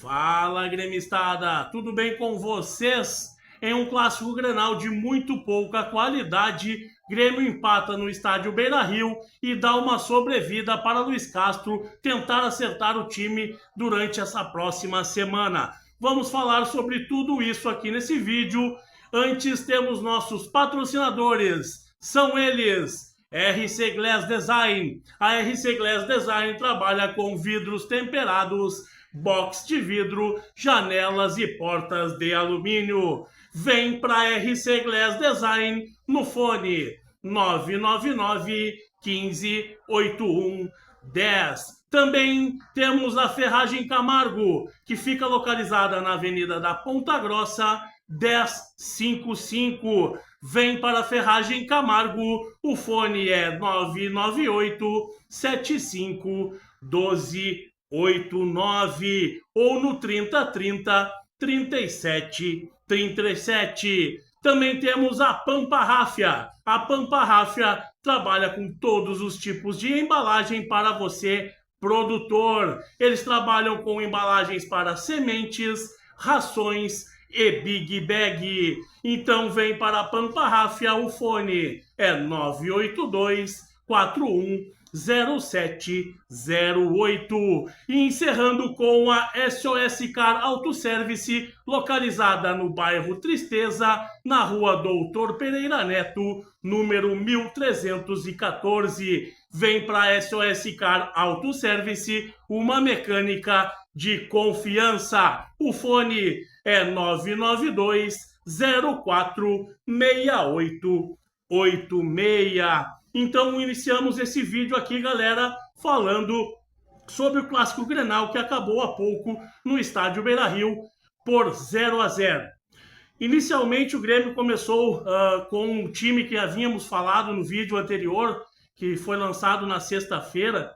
Fala, gremistada! Tudo bem com vocês? Em um clássico Grenal de muito pouca qualidade, Grêmio empata no estádio Beira-Rio e dá uma sobrevida para Luiz Castro tentar acertar o time durante essa próxima semana. Vamos falar sobre tudo isso aqui nesse vídeo. Antes temos nossos patrocinadores, são eles: RC Glass Design. A RC Glass Design trabalha com vidros temperados, box de vidro, janelas e portas de alumínio. Vem para RC Glass Design no fone 999 15 81 10. Também temos a Ferragem Camargo, que fica localizada na Avenida da Ponta Grossa, 1055. Vem para a Ferragem Camargo, o fone é 998 75 1289 ou no 3030 3737. Também temos a Pampa Ráfia. A Pampa Ráfia trabalha com todos os tipos de embalagem para você, produtor. Eles trabalham com embalagens para sementes, rações e Big Bag. Então vem para a Pampa Ráfia, o fone é 982 41 0708. E encerrando com a SOS Car Autoservice, localizada no bairro Tristeza, na rua Doutor Pereira Neto, número 1314. Vem para a SOS Car Autoservice, uma mecânica de confiança. O fone é 992 04 6886. Então iniciamos esse vídeo aqui, galera, falando sobre o clássico Grenal que acabou há pouco no estádio Beira-Rio por 0-0. Inicialmente o Grêmio começou com um time que havíamos falado no vídeo anterior, que foi lançado na sexta-feira.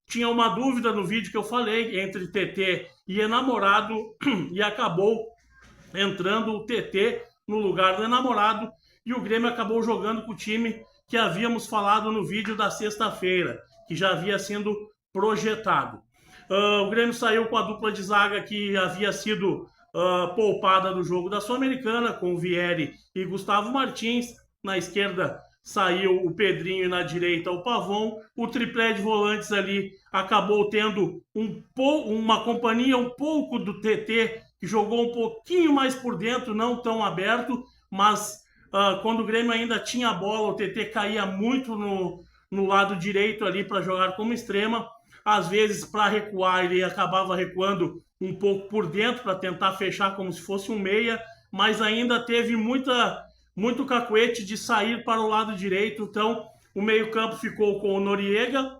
Tinha uma dúvida no vídeo que eu falei entre TT e Enamorado e acabou entrando o TT no lugar do Enamorado e o Grêmio acabou jogando com o time que havíamos falado no vídeo da sexta-feira, que já havia sido projetado. O Grêmio saiu com a dupla de zaga que havia sido poupada do jogo da Sul-Americana, com o Vieri e Gustavo Martins. Na esquerda saiu o Pedrinho e na direita o Pavon. O triplé de volantes ali acabou tendo uma companhia um pouco do TT, que jogou um pouquinho mais por dentro, não tão aberto, mas quando o Grêmio ainda tinha a bola, o TT caía muito no lado direito ali para jogar como extrema. Às vezes, para recuar, ele acabava recuando um pouco por dentro para tentar fechar como se fosse um meia, mas ainda teve muito cacuete de sair para o lado direito. Então, o meio-campo ficou com o Noriega,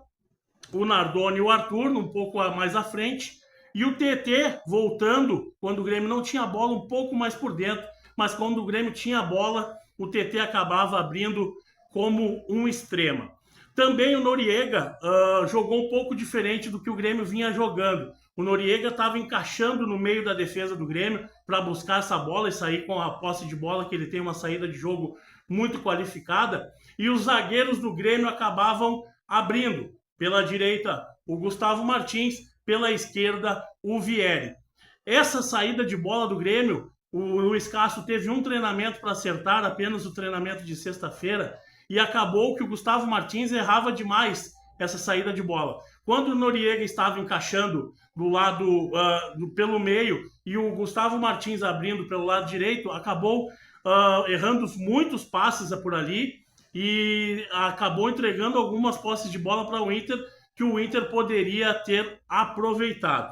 o Nardoni e o Arthur, um pouco mais à frente, e o TT voltando quando o Grêmio não tinha bola, um pouco mais por dentro, mas quando o Grêmio tinha bola, o TT acabava abrindo como um extrema. Também o Noriega jogou um pouco diferente do que o Grêmio vinha jogando. O Noriega estava encaixando no meio da defesa do Grêmio para buscar essa bola e sair com a posse de bola, que ele tem uma saída de jogo muito qualificada. E os zagueiros do Grêmio acabavam abrindo. Pela direita, o Gustavo Martins, pela esquerda, o Vieri. Essa saída de bola do Grêmio, o Luiz Castro teve um treinamento para acertar, apenas o treinamento de sexta-feira, e acabou que o Gustavo Martins errava demais essa saída de bola. Quando o Noriega estava encaixando do lado pelo meio e o Gustavo Martins abrindo pelo lado direito, acabou errando muitos passes por ali e acabou entregando algumas posses de bola para o Inter que o Inter poderia ter aproveitado.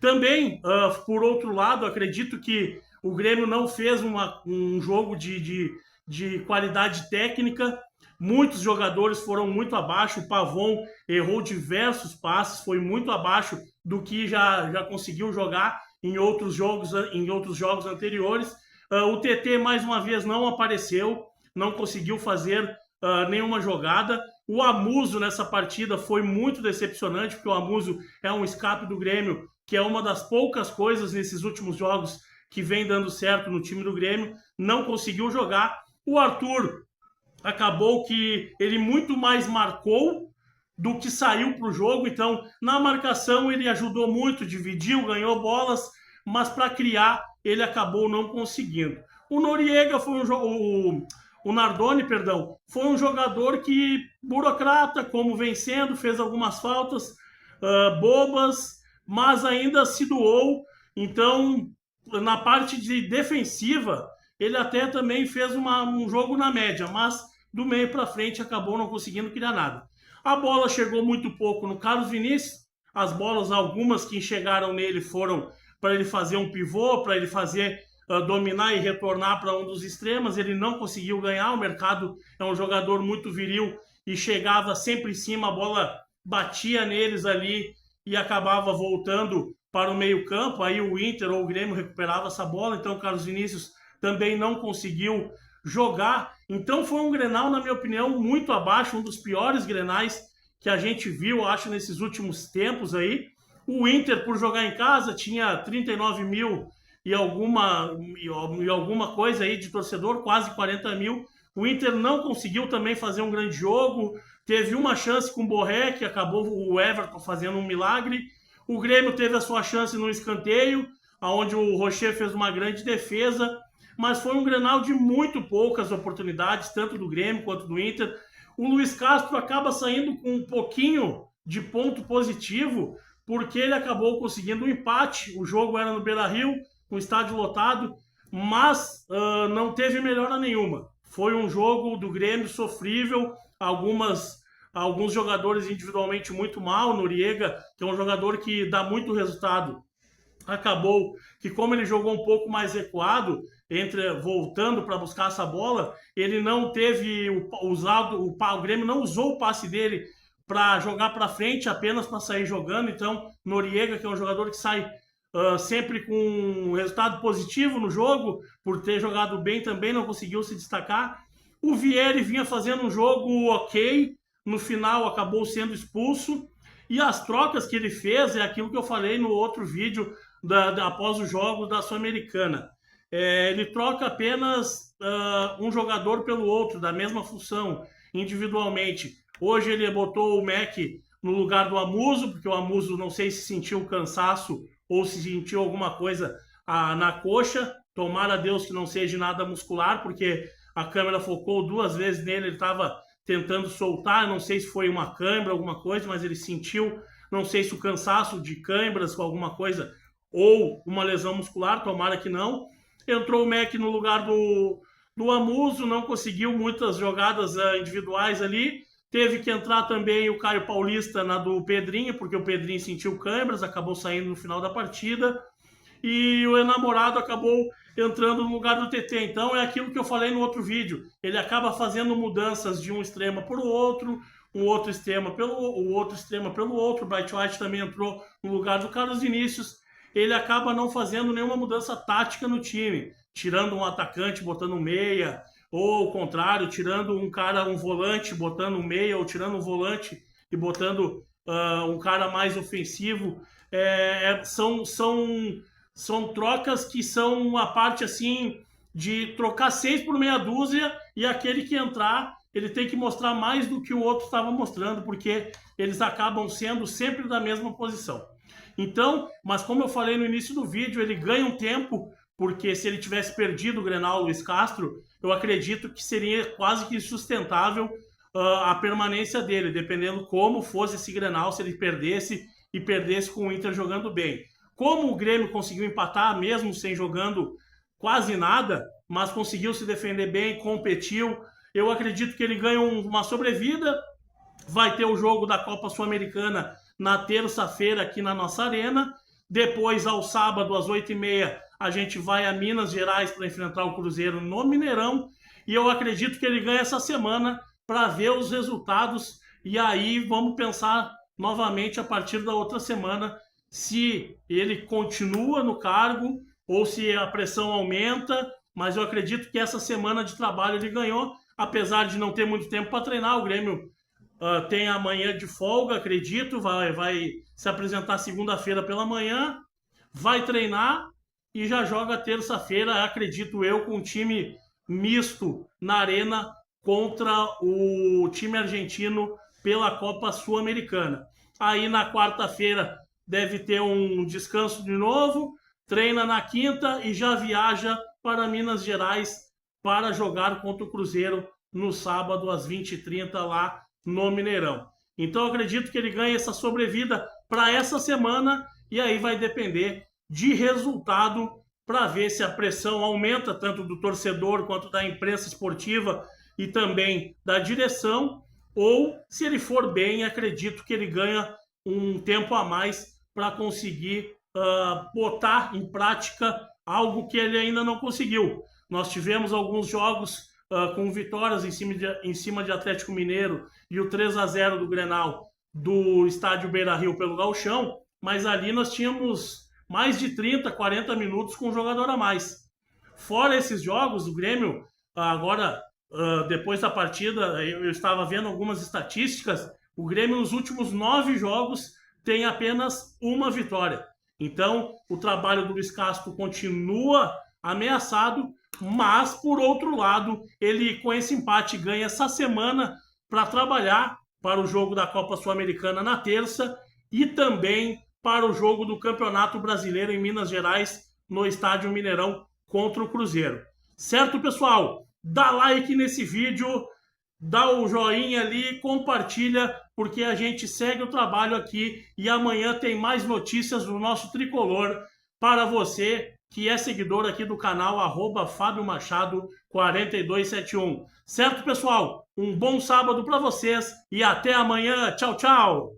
Também, por outro lado, acredito que o Grêmio não fez um jogo de qualidade técnica. Muitos jogadores foram muito abaixo. O Pavon errou diversos passes, foi muito abaixo do que já conseguiu jogar em outros jogos anteriores. O TT, mais uma vez, não apareceu, não conseguiu fazer nenhuma jogada. O Amuso nessa partida foi muito decepcionante, porque o Amuso é um escape do Grêmio, que é uma das poucas coisas nesses últimos jogos que vem dando certo no time do Grêmio, não conseguiu jogar. O Arthur acabou que ele muito mais marcou do que saiu para o jogo. Então, na marcação ele ajudou muito, dividiu, ganhou bolas, mas para criar ele acabou não conseguindo. O Noriega foi o Nardoni, perdão, foi um jogador que burocrata, como vencendo, fez algumas faltas bobas, mas ainda se doou. Então, na parte de defensiva, ele até também fez um jogo na média, mas do meio para frente acabou não conseguindo criar nada. A bola chegou muito pouco no Carlos Vinícius, as bolas, algumas que chegaram nele foram para ele fazer um pivô, para ele fazer dominar e retornar para um dos extremos. Ele não conseguiu ganhar. O Mercado é um jogador muito viril e chegava sempre em cima, a bola batia neles ali e acabava voltando para o meio campo. Aí o Inter ou o Grêmio recuperava essa bola, então o Carlos Vinícius também não conseguiu jogar. Então foi um Grenal, na minha opinião, muito abaixo, um dos piores Grenais que a gente viu, acho, nesses últimos tempos aí. O Inter, por jogar em casa, tinha 39 mil e alguma coisa aí de torcedor, quase 40 mil. O Inter não conseguiu também fazer um grande jogo, teve uma chance com o Borré, que acabou o Everton fazendo um milagre. O Grêmio teve a sua chance no escanteio, onde o Rocher fez uma grande defesa, mas foi um Grenal de muito poucas oportunidades, tanto do Grêmio quanto do Inter. O Luiz Castro acaba saindo com um pouquinho de ponto positivo, porque ele acabou conseguindo um empate. O jogo era no Beira-Rio, com o estádio lotado, mas não teve melhora nenhuma. Foi um jogo do Grêmio sofrível, alguns jogadores individualmente muito mal. Noriega, que é um jogador que dá muito resultado, acabou que, como ele jogou um pouco mais recuado, voltando para buscar essa bola, ele não teve o Grêmio não usou o passe dele para jogar para frente, apenas para sair jogando. Então, Noriega, que é um jogador que sai sempre com um resultado positivo no jogo, por ter jogado bem também, não conseguiu se destacar. O Vieri vinha fazendo um jogo ok, no final acabou sendo expulso, e as trocas que ele fez é aquilo que eu falei no outro vídeo após o jogo da Sul-Americana. Ele troca apenas um jogador pelo outro, da mesma função, individualmente. Hoje ele botou o Mac no lugar do Amuso, porque o Amuso não sei se sentiu cansaço ou se sentiu alguma coisa na coxa. Tomara a Deus que não seja nada muscular, porque a câmera focou 2 vezes nele, ele estava tentando soltar, não sei se foi uma cãibra, alguma coisa, mas ele sentiu, não sei se o cansaço de cãibras com alguma coisa ou uma lesão muscular, tomara que não. Entrou o Mac no lugar do Amuso, não conseguiu muitas jogadas individuais ali. Teve que entrar também o Caio Paulista na do Pedrinho, porque o Pedrinho sentiu câimbras, acabou saindo no final da partida. E o Enamorado acabou entrando no lugar do TT. Então é aquilo que eu falei no outro vídeo. Ele acaba fazendo mudanças de um extremo para o outro, o outro extremo pelo outro. O Bright White também entrou no lugar do Carlos Vinícius. Ele acaba não fazendo nenhuma mudança tática no time, tirando um atacante, botando um meia, ou ao contrário, tirando um volante, botando um meia, ou tirando um volante e botando um cara mais ofensivo. São trocas que são uma parte assim de trocar 6 por meia dúzia, e aquele que entrar, ele tem que mostrar mais do que o outro estava mostrando, porque eles acabam sendo sempre da mesma posição. Então, mas como eu falei no início do vídeo, ele ganha um tempo, porque se ele tivesse perdido o Grenal, Luiz Castro, eu acredito que seria quase que sustentável a permanência dele, dependendo como fosse esse Grenal, se ele perdesse e perdesse com o Inter jogando bem. Como o Grêmio conseguiu empatar, mesmo sem jogando quase nada, mas conseguiu se defender bem, competiu, eu acredito que ele ganha uma sobrevida. Vai ter o jogo da Copa Sul-Americana na terça-feira aqui na nossa arena. Depois, ao sábado, às 8h30, a gente vai a Minas Gerais para enfrentar o Cruzeiro no Mineirão. E eu acredito que ele ganha essa semana para ver os resultados. E aí vamos pensar novamente a partir da outra semana se ele continua no cargo ou se a pressão aumenta. Mas eu acredito que essa semana de trabalho ele ganhou, apesar de não ter muito tempo para treinar. O Grêmio tem amanhã de folga, acredito, vai se apresentar segunda-feira pela manhã, vai treinar e já joga terça-feira, acredito eu, com um time misto na arena contra o time argentino pela Copa Sul-Americana. Aí na quarta-feira deve ter um descanso de novo, treina na quinta e já viaja para Minas Gerais para jogar contra o Cruzeiro no sábado às 20h30 lá no Mineirão. Então eu acredito que ele ganha essa sobrevida para essa semana e aí vai depender de resultado para ver se a pressão aumenta tanto do torcedor quanto da imprensa esportiva e também da direção, ou se ele for bem, acredito que ele ganha um tempo a mais para conseguir botar em prática algo que ele ainda não conseguiu. Nós tivemos alguns jogos com vitórias em cima de Atlético Mineiro e o 3-0 do Grenal do estádio Beira-Rio pelo Gauchão, mas ali nós tínhamos mais de 30, 40 minutos com um jogador a mais. Fora esses jogos, o Grêmio, agora, depois da partida, eu estava vendo algumas estatísticas, o Grêmio nos últimos 9 jogos tem apenas uma vitória. Então, o trabalho do Luiz Castro continua ameaçado, mas, por outro lado, ele com esse empate ganha essa semana para trabalhar para o jogo da Copa Sul-Americana na terça e também para o jogo do Campeonato Brasileiro em Minas Gerais, no Estádio Mineirão contra o Cruzeiro. Certo, pessoal? Dá like nesse vídeo, dá o joinha ali, compartilha, porque a gente segue o trabalho aqui e amanhã tem mais notícias do nosso tricolor para você que é seguidor aqui do canal @FábioMachado4271. Certo, pessoal? Um bom sábado para vocês e até amanhã. Tchau, tchau!